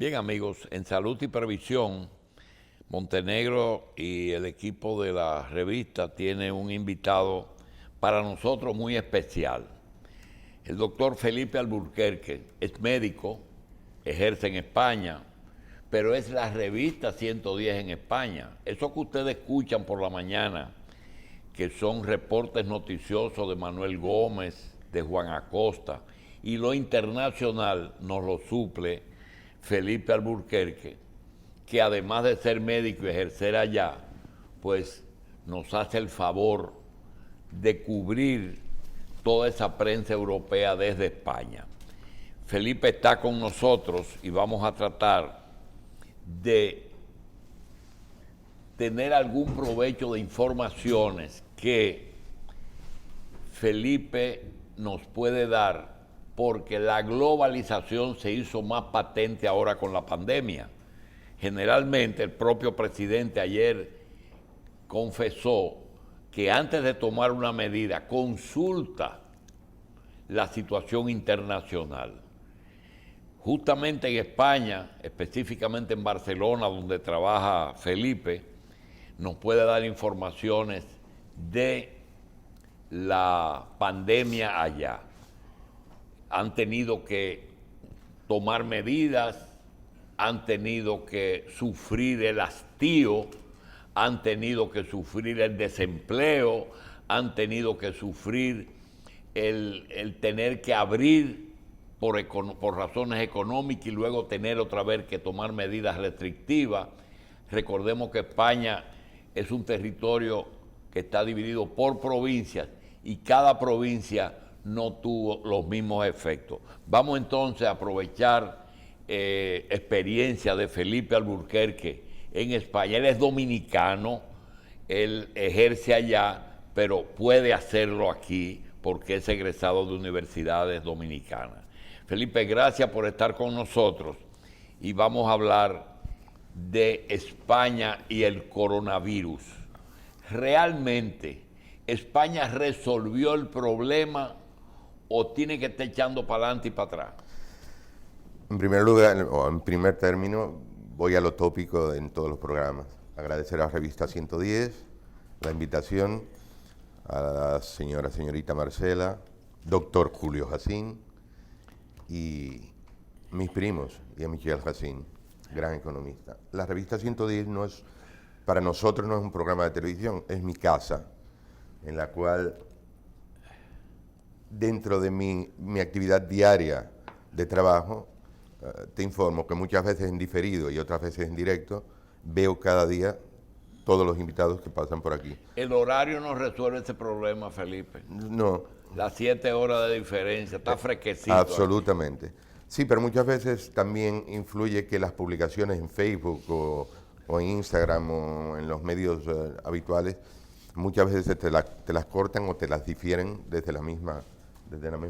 Bien, amigos, en Salud y Previsión, Montenegro y el equipo de la revista tiene un invitado para nosotros muy especial. El doctor Felipe Alburquerque es médico, ejerce en España, pero es la revista 110 en España. Eso que ustedes escuchan por la mañana, que son reportes noticiosos de Manuel Gómez, de Juan Acosta, y lo internacional nos lo suple Felipe Alburquerque, que además de ser médico y ejercer allá, pues nos hace el favor de cubrir toda esa prensa europea desde España. Felipe está con nosotros y vamos a tratar de tener algún provecho de informaciones que Felipe nos puede dar, porque la globalización se hizo más patente ahora con la pandemia. Generalmente el propio presidente ayer confesó que antes de tomar una medida consulta la situación internacional. Justamente en España, específicamente en Barcelona, donde trabaja Felipe, nos puede dar informaciones de la pandemia allá. Han tenido que tomar medidas, han tenido que sufrir el hastío, han tenido que sufrir el desempleo, han tenido que sufrir el tener que abrir por razones económicas y luego tener otra vez que tomar medidas restrictivas. Recordemos que España es un territorio que está dividido por provincias y cada provincia no tuvo los mismos efectos. Vamos entonces a aprovechar experiencia de Felipe Alburquerque en España. Él es dominicano, él ejerce allá, pero puede hacerlo aquí porque es egresado de universidades dominicanas. Felipe, gracias por estar con nosotros y vamos a hablar de España y el coronavirus. ¿Realmente España resolvió el problema o tiene que estar echando para adelante y para atrás? En primer lugar, o en primer término, voy a lo tópico en todos los programas. Agradecer a la revista 110 la invitación, a la señorita Marcela, doctor Julio Jacín y mis primos, y a Michel Jacín, gran economista. La revista 110 no es, para nosotros no es un programa de televisión, es mi casa, en la cual dentro de mi actividad diaria de trabajo, te informo que muchas veces en diferido y otras veces en directo, veo cada día todos los invitados que pasan por aquí. El horario no resuelve ese problema, Felipe. No. Las 7 horas de diferencia, está fresquecito. Absolutamente. Aquí. Sí, pero muchas veces también influye que las publicaciones en Facebook o en Instagram o en los medios habituales, muchas veces te las cortan o te las difieren desde la misma.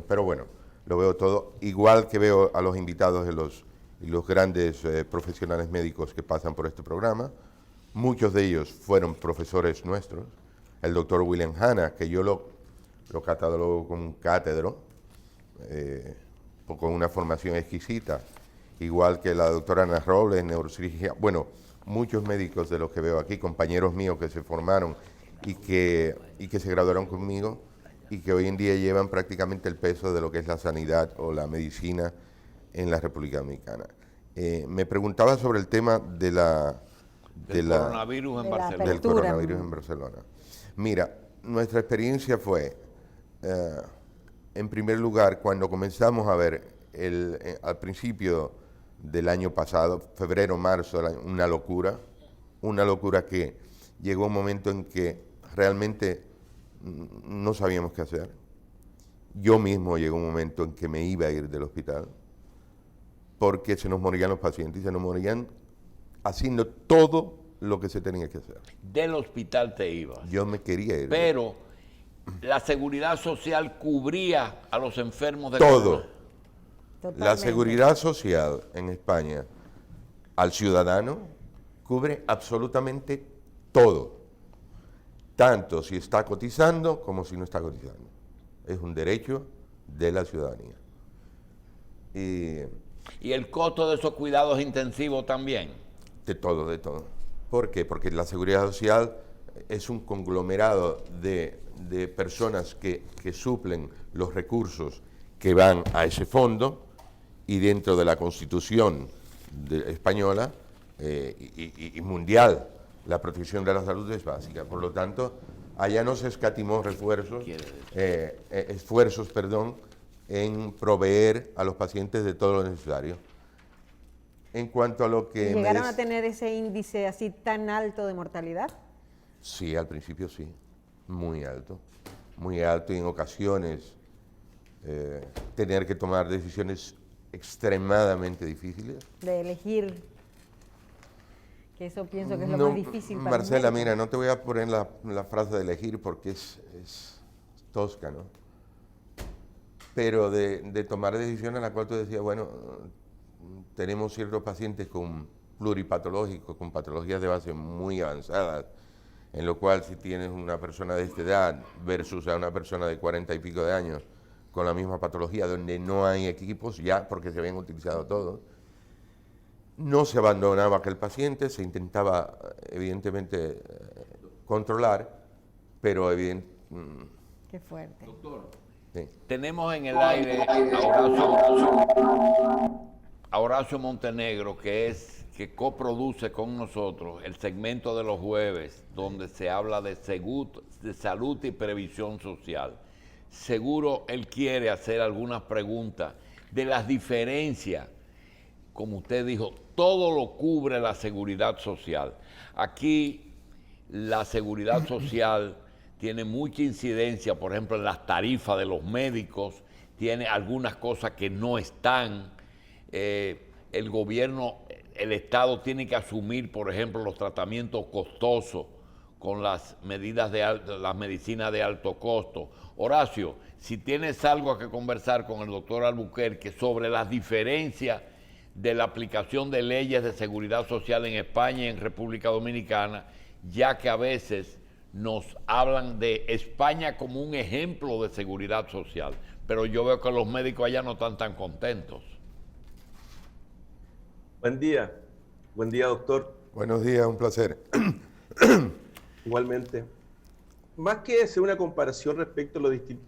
Pero bueno, lo veo todo, igual que veo a los invitados de los grandes profesionales médicos que pasan por este programa. Muchos de ellos fueron profesores nuestros. El doctor William Hanna, que yo lo catalogo como un cátedro, con una formación exquisita, igual que la doctora Ana Robles, neurocirugía. Bueno, muchos médicos de los que veo aquí, compañeros míos que se formaron y que se graduaron conmigo, y que hoy en día llevan prácticamente el peso de lo que es la sanidad o la medicina en la República Dominicana. Me preguntaba sobre el tema del coronavirus en Barcelona. Mira, nuestra experiencia fue, en primer lugar, cuando comenzamos a ver al principio del año pasado, febrero, marzo, una locura que llegó un momento en que realmente no sabíamos qué hacer. Yo mismo llegó un momento en que me iba a ir del hospital porque se nos morían los pacientes y se nos morían haciendo todo lo que se tenía que hacer. Del hospital te ibas. Yo me quería ir. Pero la seguridad social cubría a los enfermos de todo. Totalmente. La seguridad social en España al ciudadano cubre absolutamente todo. Tanto si está cotizando como si no está cotizando. Es un derecho de la ciudadanía. Y ¿Y el costo de esos cuidados intensivos también? De todo, de todo. ¿Por qué? Porque la seguridad social es un conglomerado de personas que suplen los recursos que van a ese fondo, y dentro de la Constitución española y mundial, la protección de la salud es básica. Por lo tanto, allá no se escatimó esfuerzos, en proveer a los pacientes de todo lo necesario. En cuanto a lo que... ¿Llegaron a tener ese índice así tan alto de mortalidad? Sí, al principio sí, muy alto, y en ocasiones tener que tomar decisiones extremadamente difíciles. De elegir, que eso pienso que es lo más difícil para Marcela, un médico. mira, no te voy a poner la frase de elegir porque es tosca, ¿no? Pero de tomar decisiones en la cual tú decías, bueno, tenemos ciertos pacientes con pluripatológicos, con patologías de base muy avanzadas, en lo cual si tienes una persona de esta edad versus a una persona de 40 y pico de años con la misma patología, donde no hay equipos ya, porque se habían utilizado todos, no se abandonaba aquel paciente, se intentaba evidentemente controlar, pero Qué fuerte. Doctor, sí. tenemos en el aire a Horacio Montenegro, que coproduce con nosotros el segmento de los jueves, donde se habla de salud y previsión social. Seguro él quiere hacer algunas preguntas de las diferencias. Como usted dijo, todo lo cubre la seguridad social. Aquí la seguridad social tiene mucha incidencia, por ejemplo, en las tarifas de los médicos, tiene algunas cosas que no están. El gobierno, el Estado tiene que asumir, por ejemplo, los tratamientos costosos con las medidas las medicinas de alto costo. Horacio, si tienes algo que conversar con el doctor Albuquerque sobre las diferencias de la aplicación de leyes de seguridad social en España y en República Dominicana, ya que a veces nos hablan de España como un ejemplo de seguridad social, pero yo veo que los médicos allá no están tan contentos. Buen día, doctor. Buenos días, un placer. Igualmente. Más que hacer una comparación respecto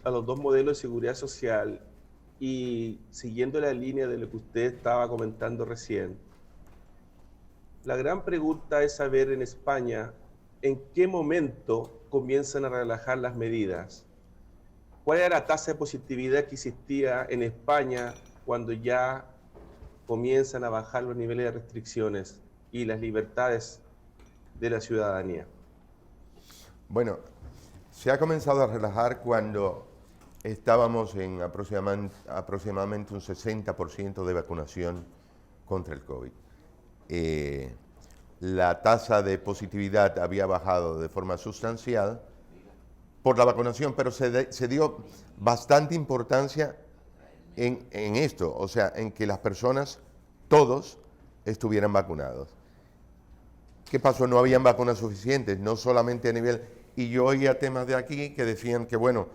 a los dos modelos de seguridad social y siguiendo la línea de lo que usted estaba comentando recién, la gran pregunta es saber en España en qué momento comienzan a relajar las medidas. ¿Cuál era la tasa de positividad que existía en España cuando ya comienzan a bajar los niveles de restricciones y las libertades de la ciudadanía? Bueno, se ha comenzado a relajar cuando estábamos en aproximadamente un 60% de vacunación contra el COVID. La tasa de positividad había bajado de forma sustancial por la vacunación, pero se dio bastante importancia en esto, o sea, en que las personas, todos, estuvieran vacunados. ¿Qué pasó? No habían vacunas suficientes, no solamente a nivel... Y yo oía temas de aquí que decían que, bueno,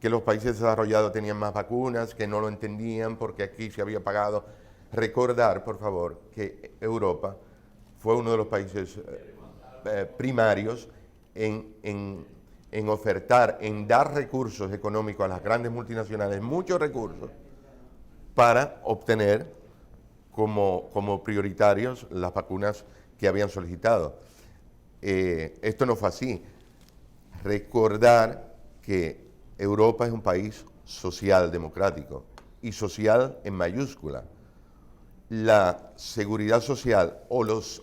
que los países desarrollados tenían más vacunas, que no lo entendían porque aquí se había pagado. Recordar, por favor, que Europa fue uno de los países primarios en ofertar, en dar recursos económicos a las grandes multinacionales, muchos recursos, para obtener como prioritarios las vacunas que habían solicitado. Esto no fue así. Recordar que Europa es un país social democrático y social en mayúscula. La seguridad social o los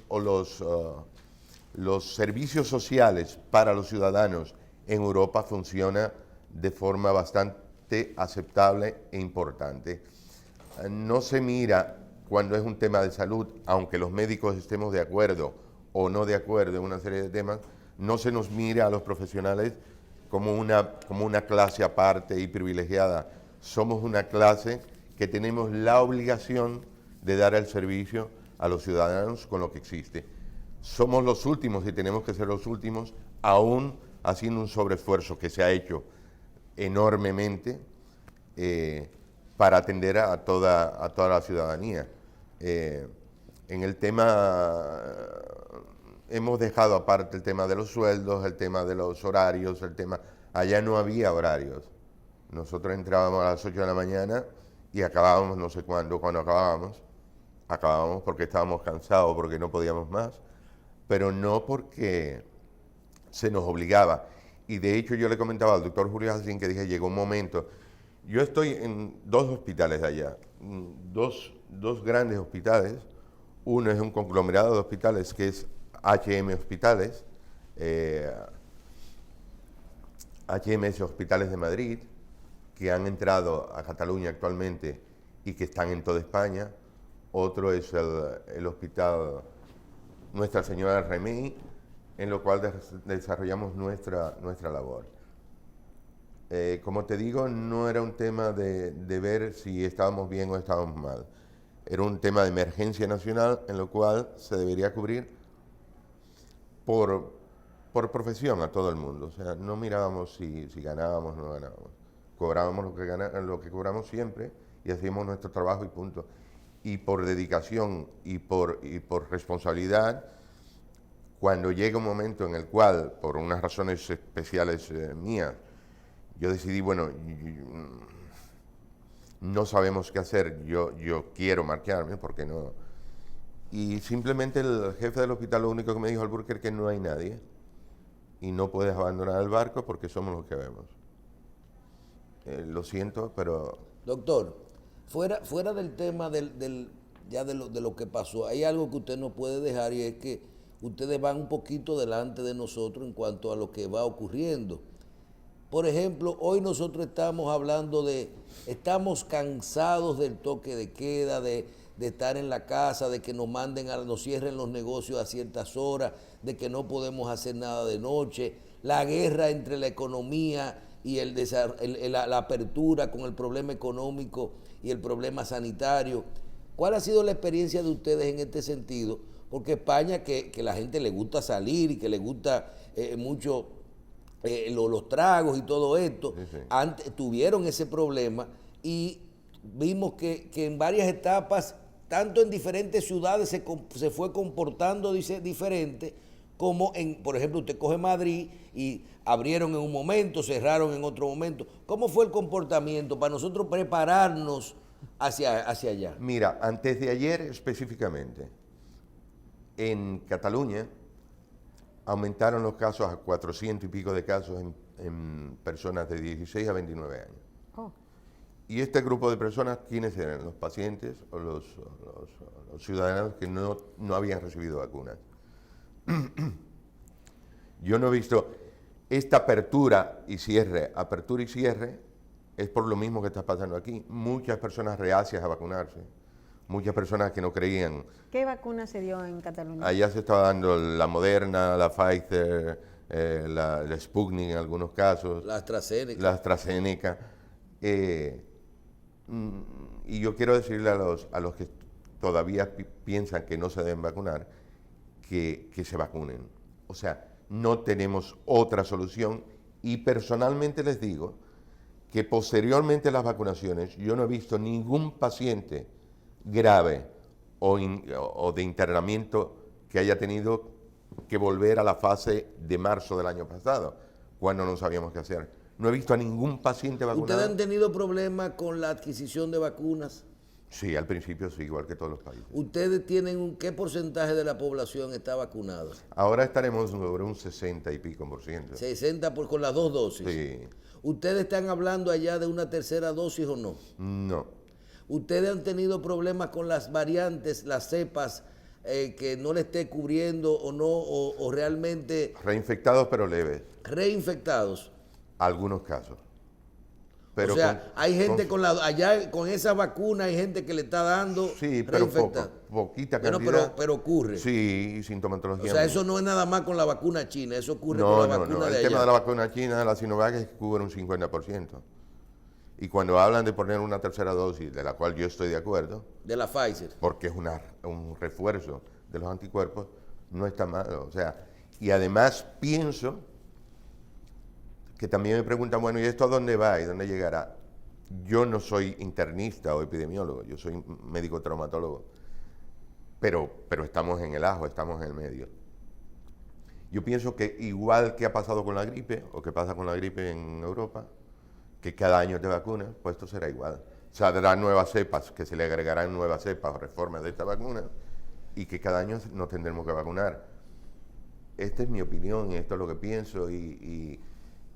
servicios sociales para los ciudadanos en Europa funciona de forma bastante aceptable e importante. No se mira cuando es un tema de salud, aunque los médicos estemos de acuerdo o no de acuerdo en una serie de temas, no se nos mira a los profesionales como una clase aparte y privilegiada. Somos una clase que tenemos la obligación de dar el servicio a los ciudadanos con lo que existe. Somos los últimos y tenemos que ser los últimos, aún haciendo un sobreesfuerzo que se ha hecho enormemente para atender a toda la ciudadanía. En el tema, hemos dejado aparte el tema de los sueldos, el tema de los horarios, allá no había horarios. Nosotros entrábamos a las 8 de la mañana y acabábamos no sé cuándo acabábamos porque estábamos cansados, porque no podíamos más, pero no porque se nos obligaba. Y de hecho yo le comentaba al doctor Julio Jacín que dije, llegó un momento, yo estoy en 2 hospitales de allá, dos grandes hospitales, uno es un conglomerado de hospitales que es HM Hospitales, HMS Hospitales de Madrid, que han entrado a Cataluña actualmente y que están en toda España. Otro es el Hospital Nuestra Señora del Remey, en lo cual desarrollamos nuestra labor. Como te digo, no era un tema de ver si estábamos bien o estábamos mal. Era un tema de emergencia nacional en lo cual se debería cubrir por profesión a todo el mundo. O sea, no mirábamos si ganábamos o no ganábamos. Cobrábamos lo que cobramos siempre y hacíamos nuestro trabajo y punto. Y por dedicación y por responsabilidad, cuando llega un momento en el cual, por unas razones especiales mías, yo decidí, bueno, no sabemos qué hacer, yo quiero marcharme, ¿por qué no? Y simplemente el jefe del hospital lo único que me dijo, Alburquerque, que no hay nadie y no puedes abandonar el barco porque somos los que vemos. Lo siento, pero... Doctor, fuera del tema de lo que pasó, hay algo que usted no puede dejar y es que ustedes van un poquito delante de nosotros en cuanto a lo que va ocurriendo. Por ejemplo, hoy nosotros estamos hablando estamos cansados del toque de queda, de estar en la casa, de que nos cierren los negocios a ciertas horas, de que no podemos hacer nada de noche, la guerra entre la economía y la apertura con el problema económico y el problema sanitario. ¿Cuál ha sido la experiencia de ustedes en este sentido? Porque España, que la gente le gusta salir y que le gusta mucho los tragos y todo esto, Sí, sí. Antes tuvieron ese problema y vimos que en varias etapas, tanto en diferentes ciudades se fue comportando diferente, como por ejemplo, usted coge Madrid y abrieron en un momento, cerraron en otro momento. ¿Cómo fue el comportamiento para nosotros prepararnos hacia allá? Mira, antes de ayer específicamente, en Cataluña aumentaron los casos a 400 y pico de casos en personas de 16 a 29 años. Oh. Y este grupo de personas, ¿quiénes eran? Los pacientes o los ciudadanos que no habían recibido vacunas. Yo no he visto esta apertura y cierre, es por lo mismo que está pasando aquí. Muchas personas reacias a vacunarse, muchas personas que no creían. ¿Qué vacuna se dio en Cataluña? Allá se estaba dando la Moderna, la Pfizer, la Sputnik en algunos casos. La AstraZeneca. La AstraZeneca. Y yo quiero decirle a los que todavía piensan que no se deben vacunar, que se vacunen. O sea, no tenemos otra solución y personalmente les digo que posteriormente a las vacunaciones yo no he visto ningún paciente grave o de internamiento que haya tenido que volver a la fase de marzo del año pasado, cuando no sabíamos qué hacer. No he visto a ningún paciente vacunado. ¿Ustedes han tenido problemas con la adquisición de vacunas? Sí, al principio sí, igual que todos los países. ¿Ustedes tienen qué porcentaje de la población está vacunada? Ahora estaremos sobre un 60 y pico %. 60 con las 2 dosis. Sí. ¿Ustedes están hablando allá de una tercera dosis o no? No. ¿Ustedes han tenido problemas con las variantes, las cepas, que no le esté cubriendo o no, o realmente Reinfectados pero leves, reinfectados? algunos casos. Pero o sea, hay gente allá con esa vacuna, hay gente que le está dando Sí, pero poquita Bueno, cantidad. pero ocurre. Sí, y O sintomatología. sea, eso no es nada más con la vacuna china, eso ocurre No, con la no, vacuna no. de El tema allá. de la vacuna china, la Sinovac, es que cubre un 50%. Y cuando hablan de poner una tercera dosis, de la cual yo estoy de acuerdo, De la Pfizer. porque es un refuerzo de los anticuerpos, no está mal. O sea, y además pienso que también me preguntan, bueno, ¿y esto a dónde va y dónde llegará? Yo no soy internista o epidemiólogo, yo soy médico traumatólogo. pero estamos en el ajo, estamos en el medio. Yo pienso que igual que ha pasado con la gripe, o que pasa con la gripe en Europa, que cada año te vacunas, pues esto será igual. Saldrán nuevas cepas, que se le agregarán nuevas cepas o reformas de esta vacuna, y que cada año nos tendremos que vacunar. Esta es mi opinión y esto es lo que pienso, y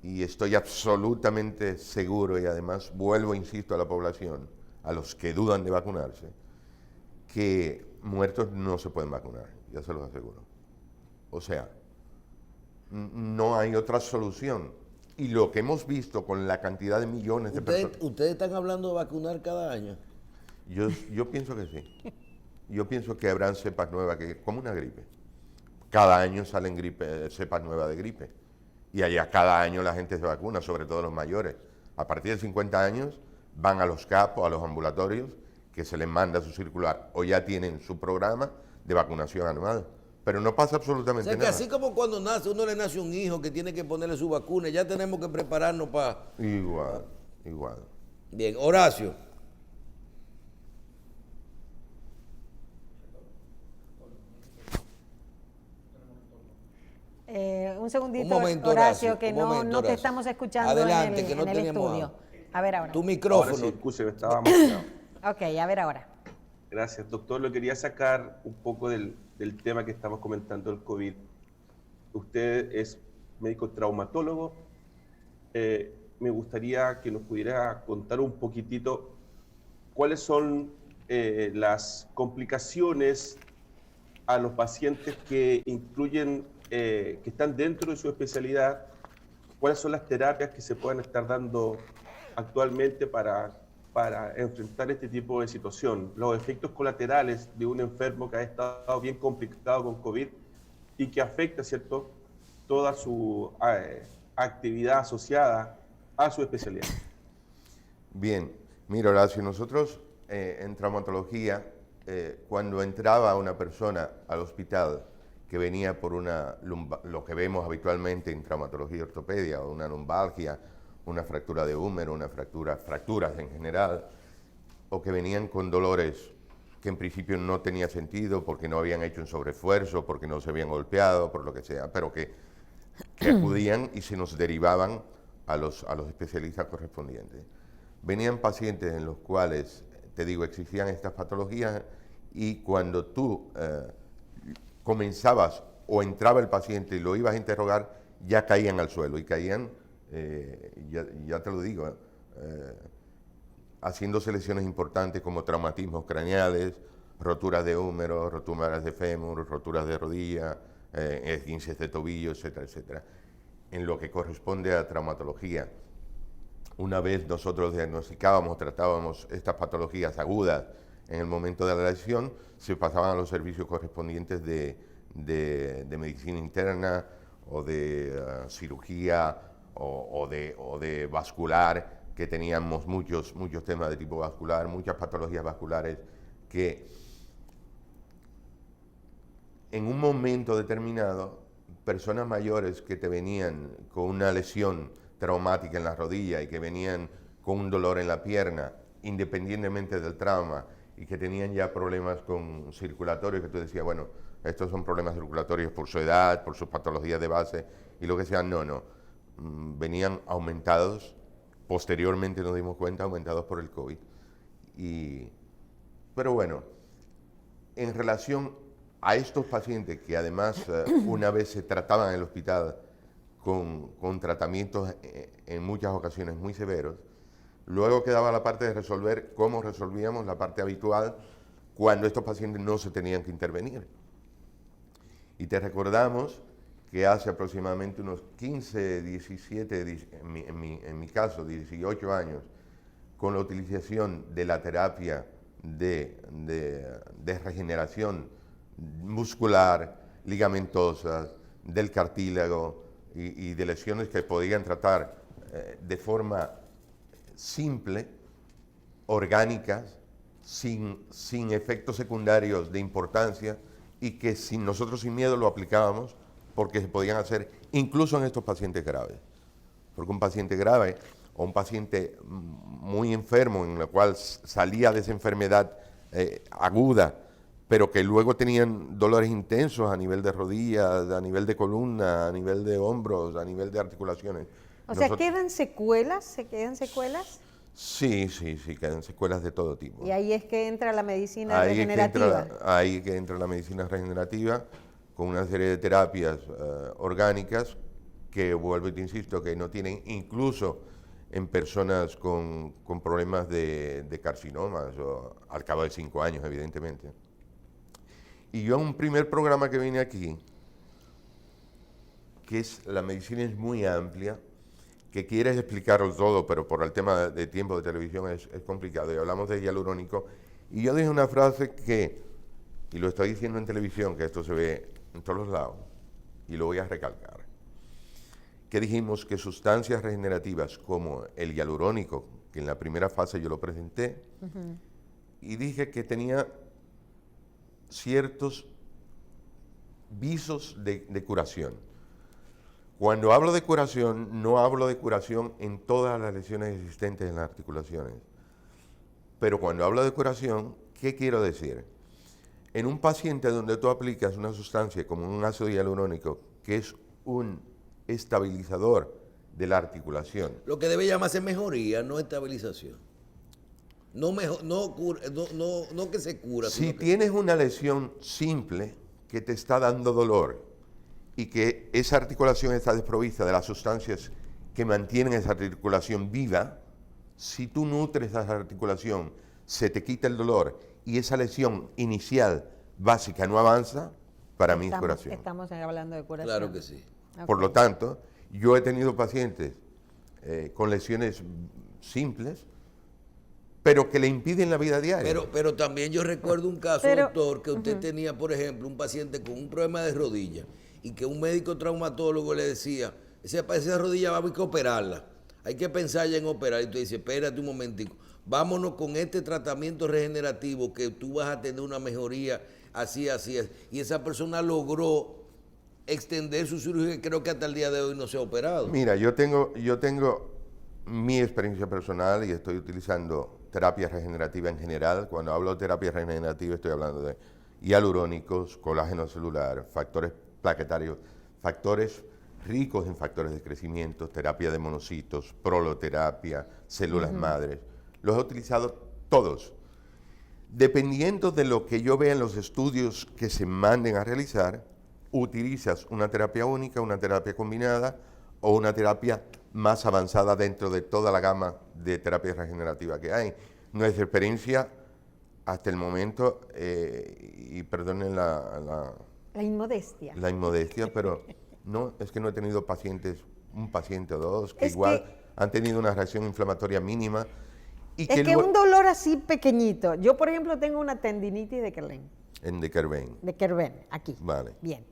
estoy absolutamente seguro, y además vuelvo, insisto, a la población, a los que dudan de vacunarse, que muertos no se pueden vacunar, ya se los aseguro. O sea, no hay otra solución. Y lo que hemos visto con la cantidad de millones de personas... ¿Ustedes están hablando de vacunar cada año? Yo pienso que sí. Yo pienso que habrán cepas nuevas, que como una gripe. Cada año salen cepas nuevas de gripe. Y allá cada año la gente se vacuna, sobre todo los mayores. A partir de 50 años van a los CAP o a los ambulatorios, que se les manda su circular, o ya tienen su programa de vacunación anual. Pero no pasa absolutamente O sea, que nada. así como cuando uno le nace un hijo que tiene que ponerle su vacuna, ya tenemos que prepararnos para... Igual. Bien, Horacio. Un segundito, Un momento, Horacio, Horacio, que un no, momento, no te Horacio. estamos escuchando Adelante, en que no el tenemos estudio. audio. A ver ahora. Tu Ahora micrófono. sí, escúcheme, estaba emocionado. Ok, a ver ahora. Gracias, doctor. Lo quería sacar un poco del tema que estamos comentando, el COVID. Usted es médico traumatólogo. Me gustaría que nos pudiera contar un poquitito cuáles son las complicaciones a los pacientes que incluyen, que están dentro de su especialidad, cuáles son las terapias que se pueden estar dando actualmente para enfrentar este tipo de situación, los efectos colaterales de un enfermo que ha estado bien complicado con COVID y que afecta, ¿cierto?, toda su actividad asociada a su especialidad. Bien, mira, Horacio, nosotros en traumatología, cuando entraba una persona al hospital que venía por lo que vemos habitualmente en traumatología y ortopedia, o una lumbalgia, una fractura de húmero, fracturas en general, o que venían con dolores que en principio no tenía sentido porque no habían hecho un sobreesfuerzo, porque no se habían golpeado, por lo que sea, pero que acudían y se nos derivaban a los especialistas correspondientes. Venían pacientes en los cuales, te digo, existían estas patologías, y cuando tú comenzabas o entraba el paciente y lo ibas a interrogar, ya caían al suelo, y caían, ya te lo digo, haciéndose lesiones importantes como traumatismos craneales, roturas de húmero, roturas de fémur, roturas de rodilla, esguinces de tobillo, etcétera, etcétera. En lo que corresponde a traumatología, una vez nosotros diagnosticábamos, tratábamos estas patologías agudas en el momento de la lesión, se pasaban a los servicios correspondientes de medicina interna o de cirugía o de vascular, que teníamos muchos temas de tipo vascular, muchas patologías vasculares que en un momento determinado, personas mayores que te venían con una lesión traumática en la rodilla y que venían con un dolor en la pierna, independientemente del trauma, y que tenían ya problemas con circulatorios, que tú decías, bueno, estos son problemas circulatorios por su edad, por sus patologías de base y lo que sea, no. Venían aumentados, posteriormente nos dimos cuenta, aumentados por el COVID. Pero bueno, en relación a estos pacientes que además una vez se trataban en el hospital con tratamientos en muchas ocasiones muy severos, luego quedaba la parte de resolver cómo resolvíamos la parte habitual cuando estos pacientes no se tenían que intervenir. Y te recordamos que hace aproximadamente unos 15, 17, en mi caso 18 años, con la utilización de la terapia de regeneración muscular, ligamentosa, del cartílago y de lesiones que podían tratar de forma simple, orgánicas, sin efectos secundarios de importancia, y que nosotros sin miedo lo aplicábamos porque se podían hacer incluso en estos pacientes graves. Porque un paciente grave o un paciente muy enfermo en el cual salía de esa enfermedad aguda pero que luego tenían dolores intensos a nivel de rodillas, a nivel de columna, a nivel de hombros, a nivel de articulaciones. O sea, ¿quedan secuelas? ¿Se quedan secuelas? Sí, quedan secuelas de todo tipo. Y ahí es que entra la medicina regenerativa. Ahí que entra la medicina regenerativa con una serie de terapias orgánicas que, vuelvo y te insisto, que no tienen, incluso en personas con problemas de carcinomas, o al cabo de 5 años, evidentemente. Y yo en un primer programa que vine aquí, que es la medicina es muy amplia, que quieres explicarlo todo, pero por el tema de tiempo de televisión es complicado, y hablamos de hialurónico, y yo dije una frase que, y lo estoy diciendo en televisión, que esto se ve en todos los lados, y lo voy a recalcar, que dijimos que sustancias regenerativas como el hialurónico, que en la primera fase yo lo presenté, y dije que tenía ciertos visos de curación. Cuando hablo de curación, no hablo de curación en todas las lesiones existentes en las articulaciones. Pero cuando hablo de curación, ¿qué quiero decir? En un paciente donde tú aplicas una sustancia como un ácido hialurónico, que es un estabilizador de la articulación. Lo que debe llamarse mejoría, no estabilización. No que se cura. Si Que... tienes una lesión simple que te está dando dolor y que esa articulación está desprovista de las sustancias que mantienen esa articulación viva, si tú nutres esa articulación, se te quita el dolor y esa lesión inicial básica no avanza, para mí es curación. Estamos hablando de curación. Claro que sí. Okay. Por lo tanto, yo he tenido pacientes con lesiones simples, pero que le impiden la vida diaria. Pero también yo recuerdo un caso, doctor, que usted tenía, por ejemplo, un paciente con un problema de rodilla y que un médico traumatólogo le decía, esa rodilla va a haber que operarla, hay que pensar ya en operar. Y tú dices, espérate un momentico, vámonos con este tratamiento regenerativo que tú vas a tener una mejoría así. Y esa persona logró extender su cirugía, creo que hasta el día de hoy no se ha operado. Mira, yo tengo mi experiencia personal y estoy utilizando terapia regenerativa en general. Cuando hablo de terapia regenerativa estoy hablando de hialurónicos, colágeno celular, factores plaquetarios, factores ricos en factores de crecimiento, terapia de monocitos, proloterapia, células madres. Los he utilizado todos. Dependiendo de lo que yo vea en los estudios que se manden a realizar, utilizas una terapia única, una terapia combinada o una terapia más avanzada dentro de toda la gama de terapias regenerativas que hay. Nuestra experiencia hasta el momento, y perdonen la inmodestia, pero no, es que no he tenido un paciente o dos, que han tenido una reacción inflamatoria mínima. Y es que un dolor así pequeñito. Yo, por ejemplo, tengo una tendinitis de Kerlin. De Kerben. De Kerben, aquí. Vale. Bien.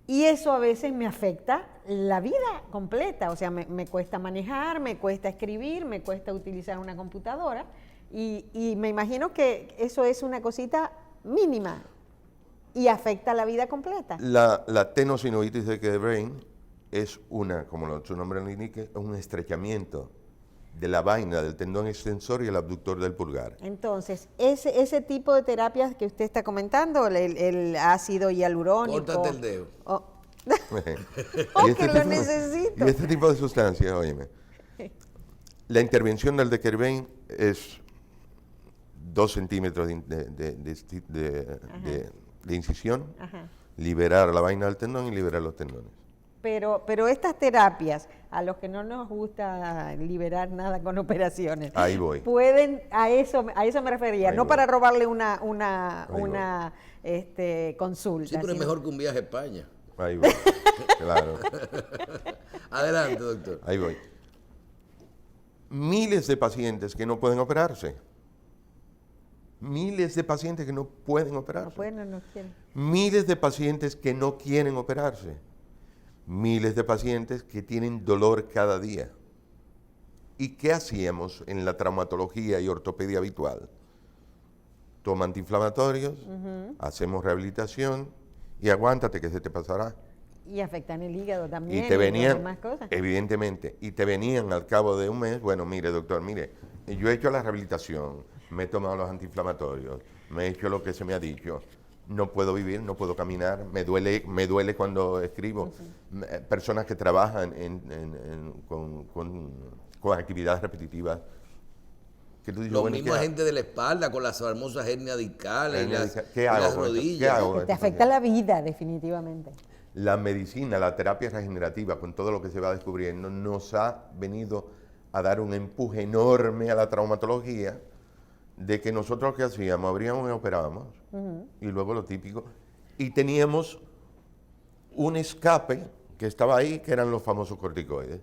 Y eso a veces me afecta la vida completa. O sea, me cuesta manejar, me cuesta escribir, me cuesta utilizar una computadora. Y me imagino que eso es una cosita mínima y afecta la vida completa. La tenosinovitis de Kerben es como su nombre lo indica, un estrechamiento de la vaina del tendón extensor y el abductor del pulgar. Entonces, ese tipo de terapias que usted está comentando, el ácido hialurónico... Córtate el dedo. Que lo necesito. Y este tipo de sustancias, óyeme, la intervención del de Kerben es 2 centímetros de incisión, liberar la vaina del tendón y liberar los tendones. Pero estas terapias, a los que no nos gusta liberar nada con operaciones, ahí voy. Pueden, a eso me refería, Ahí no voy. para robarle una consulta. Sí, pero es mejor que un viaje a España. Ahí voy, claro. Adelante, doctor. Ahí voy. Miles de pacientes que no pueden operarse. Miles de pacientes que no pueden operarse. No pueden o no quieren. Miles de pacientes que no quieren operarse. Miles de pacientes que tienen dolor cada día. ¿Y qué hacíamos en la traumatología y ortopedia habitual? Toma antiinflamatorios, hacemos rehabilitación y aguántate que se te pasará. Y afectan el hígado también. Y te venían, demás cosas. evidentemente, y te venían al cabo de un mes, bueno, mire doctor, yo he hecho la rehabilitación, me he tomado los antiinflamatorios, me he hecho lo que se me ha dicho. No puedo vivir, no puedo caminar, me duele cuando escribo. Personas que trabajan con actividades repetitivas. Que tú dices, Lo bueno, mismo gente de la espalda con las famosas hernias discales y las, ¿qué y hago las con esto? rodillas. ¿Qué hago? Que te afecta la vida, definitivamente. La medicina, la terapia regenerativa, con todo lo que se va descubriendo, nos ha venido a dar un empuje enorme a la traumatología, de que nosotros ¿qué hacíamos? Abríamos y operábamos, y luego lo típico, y teníamos un escape que estaba ahí, que eran los famosos corticoides.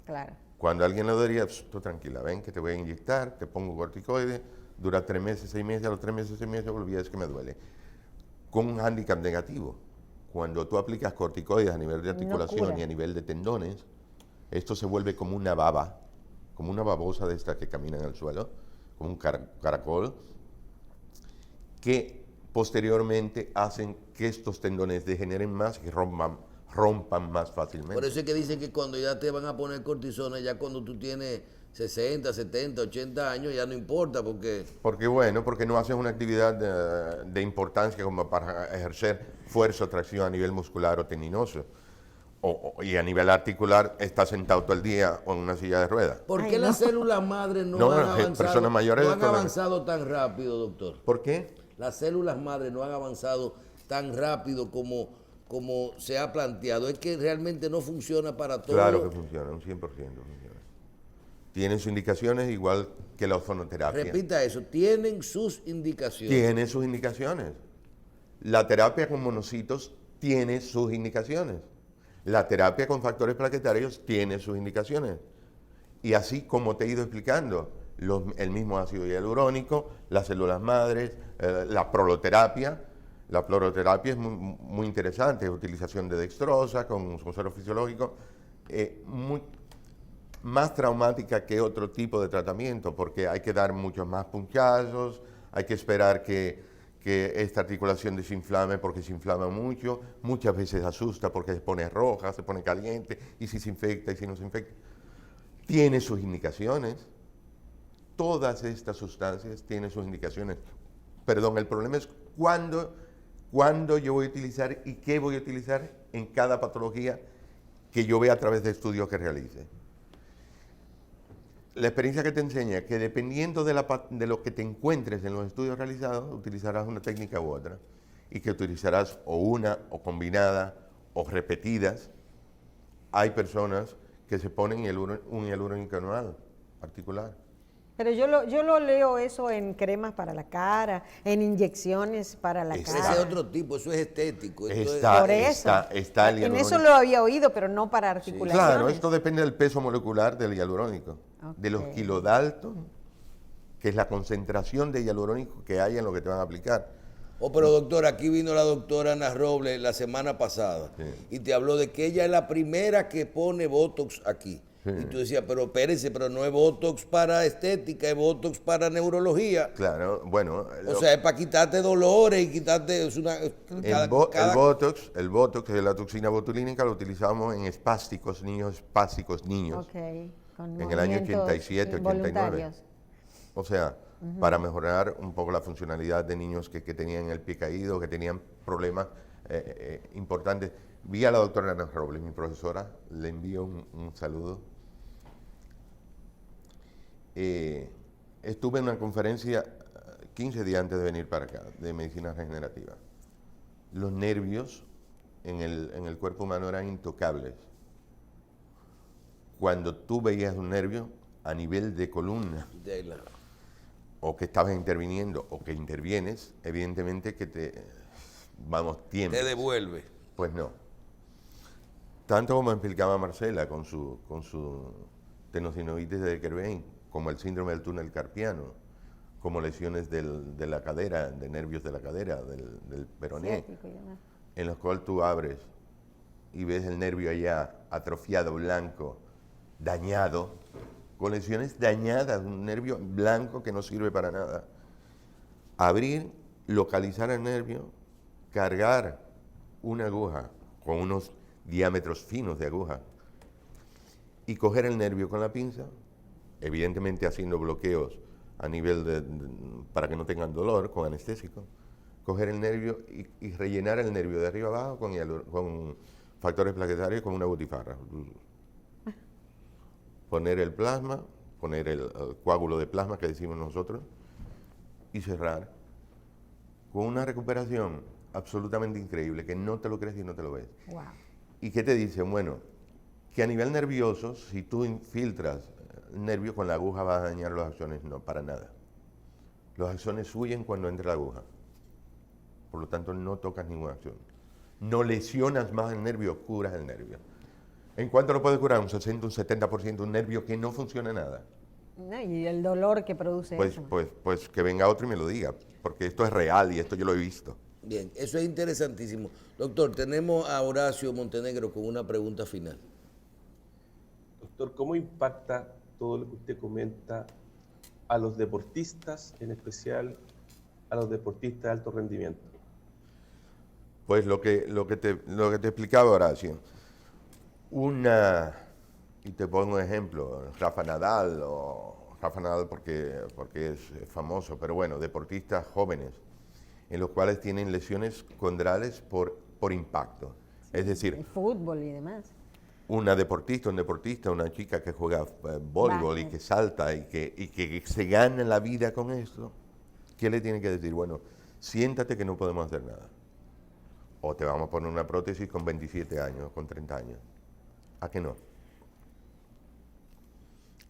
Claro. Cuando alguien le diría, tú tranquila, ven que te voy a inyectar, te pongo corticoides, dura 3 meses, 6 meses, a los 3 meses, 6 meses, olvidas que me duele. Con un hándicap negativo. Cuando tú aplicas corticoides a nivel de articulación cura. y a nivel de tendones, esto se vuelve como una baba, como una babosa de estas que caminan al suelo, como un caracol, que posteriormente hacen que estos tendones degeneren más y rompan más fácilmente. Por eso es que dicen que cuando ya te van a poner cortisona, ya cuando tú tienes 60, 70, 80 años, ya no importa porque... Porque no haces una actividad de importancia como para ejercer fuerza o tracción a nivel muscular o tendinoso. Y a nivel articular estás sentado todo el día o en una silla de ruedas. ¿Por qué las células madres no, No, han personas avanzado, mayores no de han toda la- avanzado tan rápido, doctor? ¿Por qué? Las células madres no han avanzado tan rápido como se ha planteado. Es que realmente no funciona para todo. Claro que funciona, un 100% funciona. Tienen sus indicaciones igual que la ozonoterapia. Repita eso, tienen sus indicaciones. Tiene sus indicaciones. La terapia con monocitos tiene sus indicaciones. La terapia con factores plaquetarios tiene sus indicaciones. Y así como te he ido explicando, el mismo ácido hialurónico, las células madres, la proloterapia. La proloterapia es muy, muy interesante, utilización de dextrosa con suero fisiológico, más traumática que otro tipo de tratamiento, porque hay que dar muchos más punchazos, hay que esperar que esta articulación desinflame porque se inflama mucho, muchas veces asusta porque se pone roja, se pone caliente, y si se infecta y si no se infecta. Tiene sus indicaciones, todas estas sustancias tienen sus indicaciones. Perdón, el problema es cuándo yo voy a utilizar y qué voy a utilizar en cada patología que yo vea a través de estudios que realice. La experiencia que te enseña que dependiendo de lo que te encuentres en los estudios realizados, utilizarás una técnica u otra, y que utilizarás o una, o combinada, o repetidas. Hay personas que se ponen un hialurónico anual articular. Pero yo lo leo eso en cremas para la cara, en inyecciones para la Ese cara. es otro tipo, eso es estético. Esto Por eso. Está el En hialurónico. eso lo había oído, pero no para articulaciones. Claro, esto depende del peso molecular del hialurónico, de los Ok. kilodalton, que es la concentración de hialurónico que hay en lo que te van a aplicar. Pero doctor, aquí vino la doctora Ana Robles la semana pasada y te habló de que ella es la primera que pone Botox aquí. Sí. Y tú decías, pero espérese, pero no es Botox para estética, es Botox para neurología. Claro, bueno. O sea, es para quitarte dolores y quitarte... El Botox, que es la toxina botulínica, lo utilizamos en espásticos, niños. Ok, con En el año movimientos 87, 89. involuntarios. O sea, para mejorar un poco la funcionalidad de niños que tenían el pie caído, que tenían problemas importantes. Vi a la doctora Ana Robles, mi profesora, le envío un saludo. Estuve en una conferencia 15 días antes de venir para acá, de medicina regenerativa. Los nervios en el cuerpo humano eran intocables. Cuando tú veías un nervio a nivel de columna, o que estabas interviniendo, o que intervienes, evidentemente que tiemblas. Te devuelve. Pues no. Tanto como explicaba Marcela con su tenosinovitis de Kerbein, como el síndrome del túnel carpiano, como lesiones de la cadera, de nervios de la cadera, del peroné, Ciático y demás. en los cuales tú abres y ves el nervio allá atrofiado, blanco, dañado, con lesiones dañadas, un nervio blanco que no sirve para nada. Abrir, localizar el nervio, cargar una aguja con unos diámetros finos de aguja y coger el nervio con la pinza, evidentemente haciendo bloqueos a nivel para que no tengan dolor, con anestésico. Coger el nervio y rellenar el nervio de arriba abajo con factores plaquetarios con una butifarra. Poner el plasma, poner el coágulo de plasma que decimos nosotros y cerrar con una recuperación absolutamente increíble, que no te lo crees y no te lo ves. Wow. ¿Y qué te dicen? Bueno, que a nivel nervioso, si tú infiltras el nervio con la aguja vas a dañar los axones. No, para nada. Los axones huyen cuando entra la aguja. Por lo tanto, no tocas ningún axón. No lesionas más el nervio, curas el nervio. ¿En cuánto lo puedes curar? Un 60, un 70%, un nervio que no funciona nada. No, y el dolor que produce eso. Pues que venga otro y me lo diga, porque esto es real y esto yo lo he visto. Bien, eso es interesantísimo. Doctor, tenemos a Horacio Montenegro con una pregunta final. Doctor, ¿cómo impacta todo lo que usted comenta a los deportistas, en especial a los deportistas de alto rendimiento? Pues lo que te explicaba, Horacio. Y te pongo un ejemplo, Rafa Nadal porque es famoso, pero bueno, deportistas jóvenes, en los cuales tienen lesiones condrales por impacto. Es decir, El fútbol y demás. un deportista, una chica que juega voleibol y que salta y que se gana la vida con esto, ¿qué le tiene que decir? Bueno, siéntate que no podemos hacer nada. O te vamos a poner una prótesis con 27 años, con 30 años. ¿A qué no?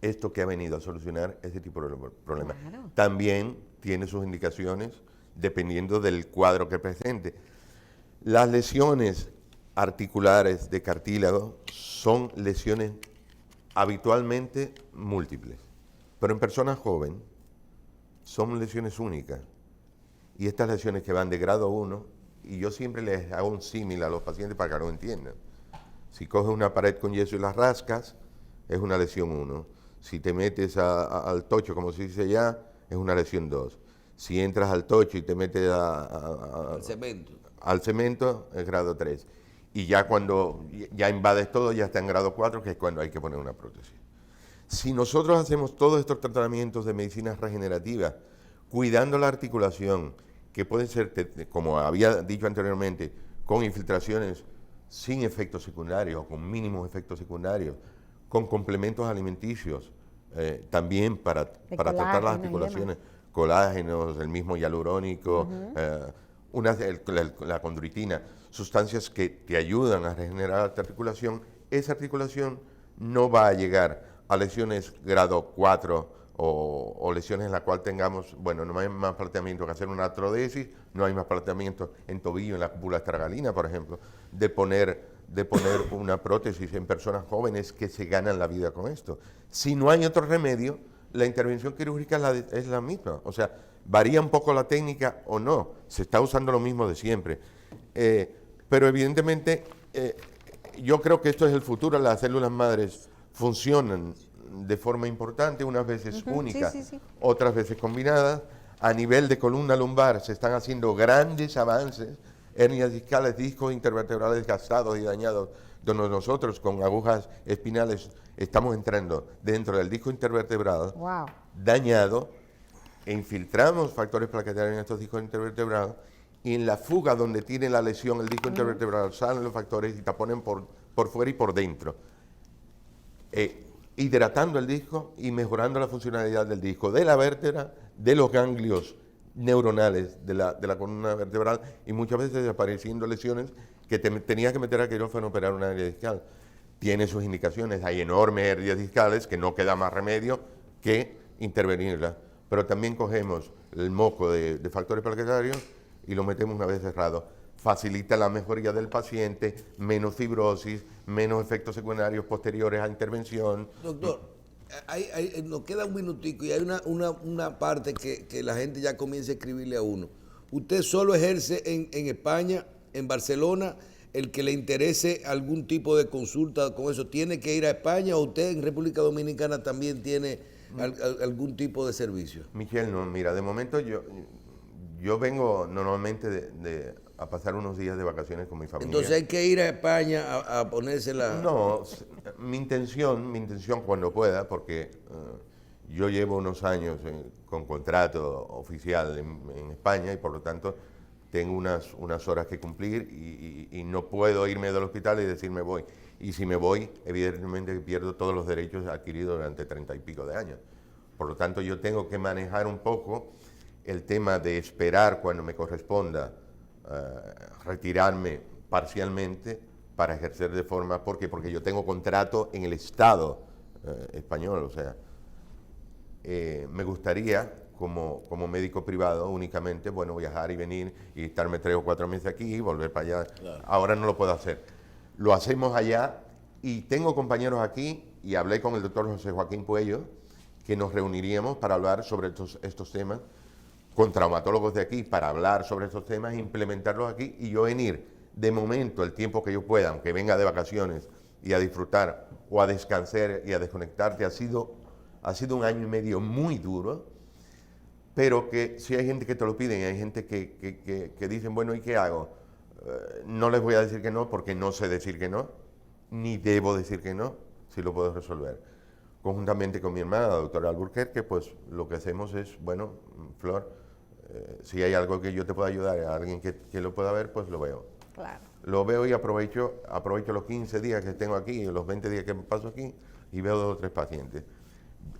Esto que ha venido a solucionar ese tipo de problemas. Claro. También tiene sus indicaciones dependiendo del cuadro que presente. Las lesiones articulares de cartílago son lesiones habitualmente múltiples, pero en personas jóvenes son lesiones únicas. Y estas lesiones que van de grado 1, y yo siempre les hago un símil a los pacientes para que lo entiendan. Si coges una pared con yeso y las rascas, es una lesión 1. Si te metes al tocho, como se dice ya, es una lesión 2. Si entras al tocho y te metes al cemento, es grado 3. Y ya cuando ya invades todo, ya está en grado 4, que es cuando hay que poner una prótesis. Si nosotros hacemos todos estos tratamientos de medicina regenerativa, cuidando la articulación, que puede ser, como había dicho anteriormente, con infiltraciones sin efectos secundarios o con mínimos efectos secundarios, con complementos alimenticios, también para tratar las articulaciones, colágenos, el mismo hialurónico, la condroitina, sustancias que te ayudan a regenerar la articulación. Esa articulación no va a llegar a lesiones grado 4 o lesiones en la cual tengamos, bueno, no hay más planteamiento que hacer una artrodesis, no hay más planteamiento en tobillo, en la cúpula estragalina, por ejemplo, de poner una prótesis en personas jóvenes que se ganan la vida con esto. Si no hay otro remedio, la intervención quirúrgica es la misma, o sea, varía un poco la técnica o no, se está usando lo mismo de siempre. Pero evidentemente yo creo que esto es el futuro, las células madres funcionan de forma importante, unas veces únicas, sí. otras veces combinadas. A nivel de columna lumbar se están haciendo grandes avances, hernias discales, discos intervertebrales gastados y dañados, donde nosotros con agujas espinales estamos entrando dentro del disco intervertebral dañado, e infiltramos factores plaquetarios en estos discos intervertebrados, y en la fuga donde tiene la lesión el disco intervertebral salen los factores y taponen por fuera y por dentro, hidratando el disco y mejorando la funcionalidad del disco, de la vértebra, de los ganglios neuronales de la columna vertebral, y muchas veces desapareciendo lesiones que tenías que meter a quirófano a operar una hernia discal. Tiene sus indicaciones, hay enormes hernias discales que no queda más remedio que intervenirlas, pero también cogemos el moco de factores plaquetarios y lo metemos una vez cerrado. Facilita la mejoría del paciente, menos fibrosis, menos efectos secundarios posteriores a intervención. Doctor, nos queda un minutico y hay una parte que la gente ya comienza a escribirle a uno. ¿Usted solo ejerce en España, en Barcelona? El que le interese algún tipo de consulta con eso, ¿tiene que ir a España o usted en República Dominicana también tiene algún tipo de servicio? Michelle, no, mira, de momento yo vengo normalmente a pasar unos días de vacaciones con mi familia. Entonces hay que ir a España a ponerse la... No, mi intención cuando pueda, porque Yo llevo unos años con contrato oficial en España y por lo tanto tengo unas horas que cumplir y no puedo irme del hospital y decir me voy. Y si me voy, evidentemente pierdo todos los derechos adquiridos durante 30 y pico de años. Por lo tanto, yo tengo que manejar un poco el tema de esperar cuando me corresponda retirarme parcialmente para ejercer de forma... ¿Por qué? Porque yo tengo contrato en el Estado español, o sea, me gustaría como médico privado únicamente, bueno, viajar y venir y estarme 3 o 4 meses aquí y volver para allá. Claro. Ahora no lo puedo hacer. Lo hacemos allá y tengo compañeros aquí y hablé con el doctor José Joaquín Puello que nos reuniríamos para hablar sobre estos temas con traumatólogos de aquí para hablar sobre estos temas e implementarlos aquí y yo venir de momento el tiempo que yo pueda, aunque venga de vacaciones y a disfrutar o a descansar y a desconectarte. Ha sido un año y medio muy duro, pero que si hay gente que te lo piden y hay gente que dicen, bueno, ¿y qué hago? No les voy a decir que no porque no sé decir que no, ni debo decir que no, si lo puedo resolver. Conjuntamente con mi hermana, la doctora Alburquerque, pues lo que hacemos es, bueno, Flor, si hay algo que yo te pueda ayudar, a alguien que lo pueda ver, pues lo veo. Claro. Lo veo y aprovecho los 15 días que tengo aquí, los 20 días que paso aquí, y veo 2 o 3 pacientes.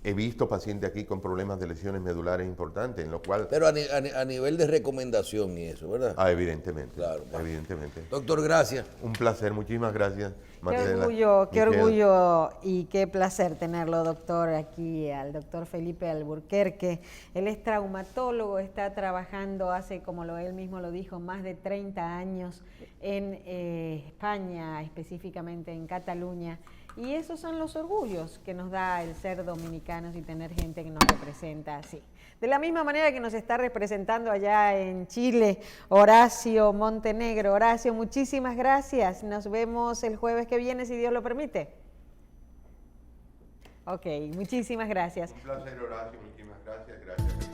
He visto pacientes aquí con problemas de lesiones medulares importantes, en lo cual... Pero a nivel de recomendación y eso, ¿verdad? Ah, evidentemente. Claro. Evidentemente. Doctor, gracias. Un placer, muchísimas gracias, Marcela. Qué orgullo y qué placer tenerlo, doctor, aquí, al doctor Felipe Alburquerque. Él es traumatólogo, está trabajando hace, como él mismo lo dijo, más de 30 años en España, específicamente en Cataluña. Y esos son los orgullos que nos da el ser dominicanos y tener gente que nos representa así. De la misma manera que nos está representando allá en Chile, Horacio Montenegro. Horacio, muchísimas gracias. Nos vemos el jueves que viene, si Dios lo permite. Ok, muchísimas gracias. Un placer, Horacio, muchísimas gracias.